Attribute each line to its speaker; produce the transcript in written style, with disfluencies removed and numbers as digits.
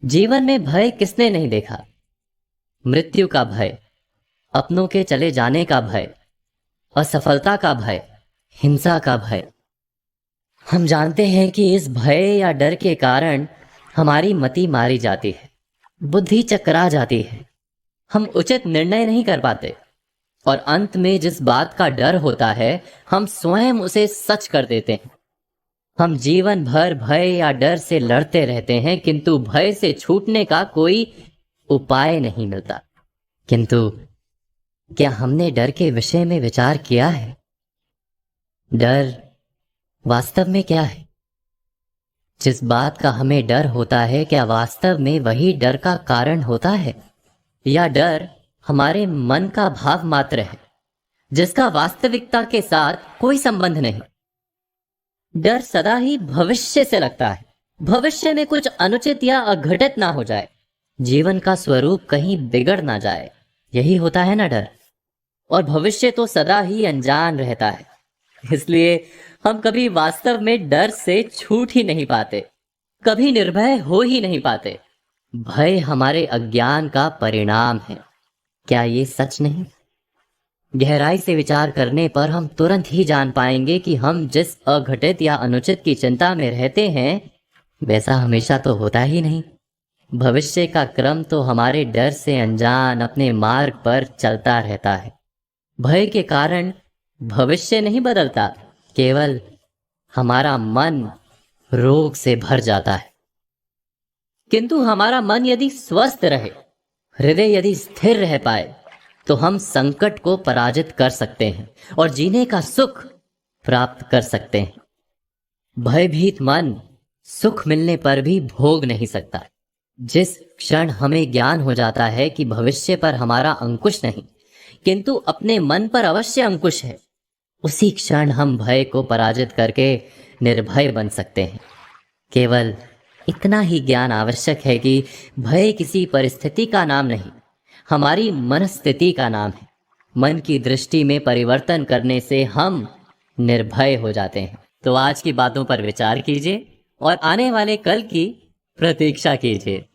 Speaker 1: जीवन में भय किसने नहीं देखा। मृत्यु का भय, अपनों के चले जाने का भय, असफलता का भय, हिंसा का भय। हम जानते हैं कि इस भय या डर के कारण हमारी मति मारी जाती है, बुद्धि चकरा जाती है, हम उचित निर्णय नहीं कर पाते और अंत में जिस बात का डर होता है हम स्वयं उसे सच कर देते हैं। हम जीवन भर भय या डर से लड़ते रहते हैं, किंतु भय से छूटने का कोई उपाय नहीं मिलता। किंतु क्या हमने डर के विषय में विचार किया है? डर वास्तव में क्या है? जिस बात का हमें डर होता है, क्या वास्तव में वही डर का कारण होता है, या डर हमारे मन का भाव मात्र है जिसका वास्तविकता के साथ कोई संबंध नहीं? डर सदा ही भविष्य से लगता है, भविष्य में कुछ अनुचित या अघटित ना हो जाए, जीवन का स्वरूप कहीं बिगड़ ना जाए, यही होता है ना डर। और भविष्य तो सदा ही अनजान रहता है, इसलिए हम कभी वास्तव में डर से छूट ही नहीं पाते, कभी निर्भय हो ही नहीं पाते। भय हमारे अज्ञान का परिणाम है, क्या ये सच नहीं? गहराई से विचार करने पर हम तुरंत ही जान पाएंगे कि हम जिस अघटित या अनुचित की चिंता में रहते हैं वैसा हमेशा तो होता ही नहीं। भविष्य का क्रम तो हमारे डर से अनजान अपने मार्ग पर चलता रहता है। भय के कारण भविष्य नहीं बदलता, केवल हमारा मन रोग से भर जाता है। किंतु हमारा मन यदि स्वस्थ रहे, हृदय यदि स्थिर रह पाए, तो हम संकट को पराजित कर सकते हैं और जीने का सुख प्राप्त कर सकते हैं। भयभीत मन सुख मिलने पर भी भोग नहीं सकता। जिस क्षण हमें ज्ञान हो जाता है कि भविष्य पर हमारा अंकुश नहीं किंतु अपने मन पर अवश्य अंकुश है, उसी क्षण हम भय को पराजित करके निर्भय बन सकते हैं। केवल इतना ही ज्ञान आवश्यक है कि भय किसी परिस्थिति का नाम नहीं, हमारी मनस्थिति का नाम है। मन की दृष्टि में परिवर्तन करने से हम निर्भय हो जाते हैं। तो आज की बातों पर विचार कीजिए और आने वाले कल की प्रतीक्षा कीजिए।